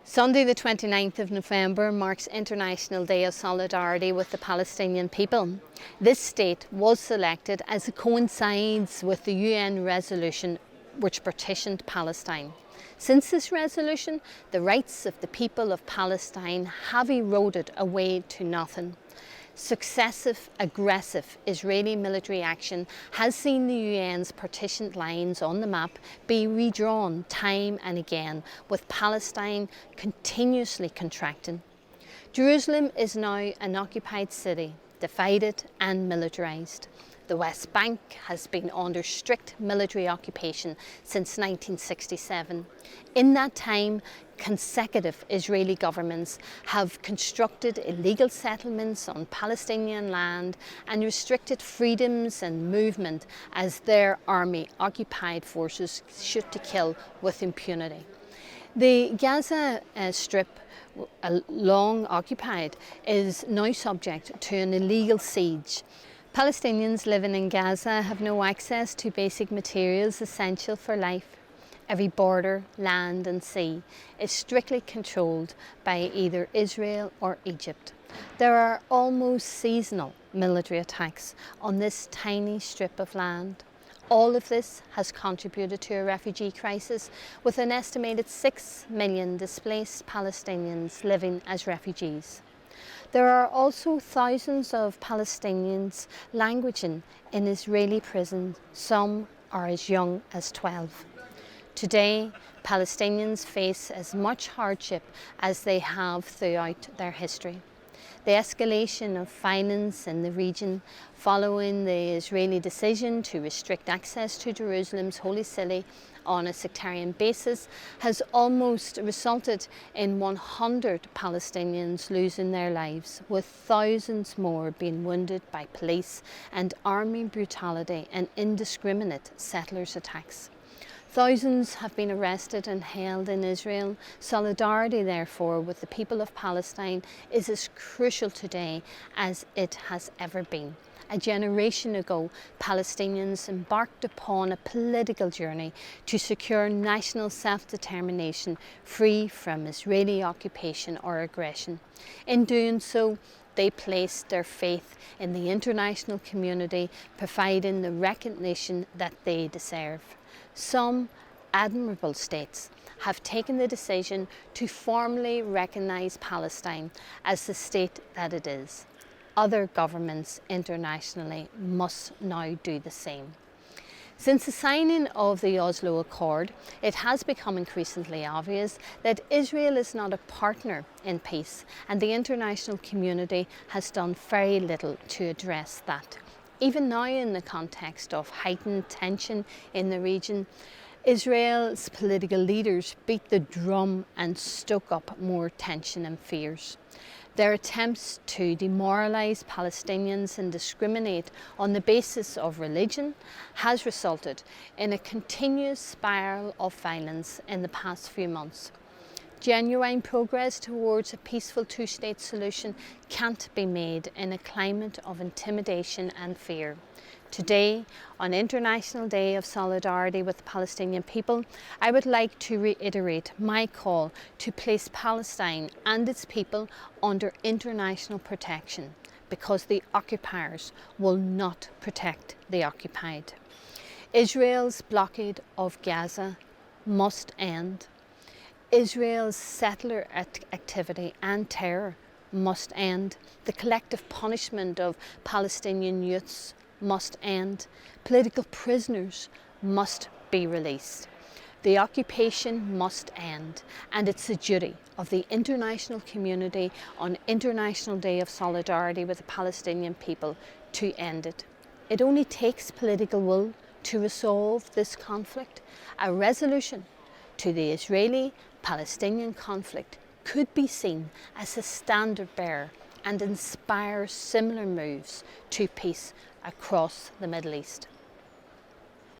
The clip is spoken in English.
Sunday the 29th of November marks International Day of Solidarity with the Palestinian people. This date was selected as it coincides with the UN resolution which partitioned Palestine. Since this resolution, the rights of the people of Palestine have eroded away to nothing. Successive, aggressive Israeli military action has seen the UN's partitioned lines on the map be redrawn time and again, with Palestine continuously contracting. Jerusalem is now an occupied city, divided and militarised. The West Bank has been under strict military occupation since 1967. In that time, consecutive Israeli governments have constructed illegal settlements on Palestinian land and restricted freedoms and movement as their army occupied forces shoot to kill with impunity. The Gaza Strip, long occupied, is now subject to an illegal siege. Palestinians living in Gaza have no access to basic materials essential for life. Every border, land and sea is strictly controlled by either Israel or Egypt. There are almost seasonal military attacks on this tiny strip of land. All of this has contributed to a refugee crisis, with an estimated 6 million displaced Palestinians living as refugees. There are also thousands of Palestinians languishing in Israeli prisons. Some are as young as 12. Today, Palestinians face as much hardship as they have throughout their history. The escalation of violence in the region following the Israeli decision to restrict access to Jerusalem's holy city on a sectarian basis has almost resulted in 100 Palestinians losing their lives, with thousands more being wounded by police and army brutality and indiscriminate settlers' attacks. Thousands have been arrested and held in Israel. Solidarity, therefore, with the people of Palestine is as crucial today as it has ever been. A generation ago, Palestinians embarked upon a political journey to secure national self-determination free from Israeli occupation or aggression. In doing so, they placed their faith in the international community, providing the recognition that they deserve. Some admirable states have taken the decision to formally recognise Palestine as the state that it is. Other governments internationally must now do the same. Since the signing of the Oslo Accord, it has become increasingly obvious that Israel is not a partner in peace, and the international community has done very little to address that. Even now, in the context of heightened tension in the region, Israel's political leaders beat the drum and stoke up more tension and fears. Their attempts to demoralise Palestinians and discriminate on the basis of religion has resulted in a continuous spiral of violence in the past few months. Genuine progress towards a peaceful two-state solution can't be made in a climate of intimidation and fear. Today, on International Day of Solidarity with the Palestinian people, I would like to reiterate my call to place Palestine and its people under international protection, because the occupiers will not protect the occupied. Israel's blockade of Gaza must end. Israel's settler activity and terror must end. The collective punishment of Palestinian youths must end. Political prisoners must be released. The occupation must end, and it's the duty of the international community on International Day of Solidarity with the Palestinian people to end it. It only takes political will to resolve this conflict. A resolution to the Israeli-Palestinian conflict could be seen as a standard bearer and inspire similar moves to peace across the Middle East.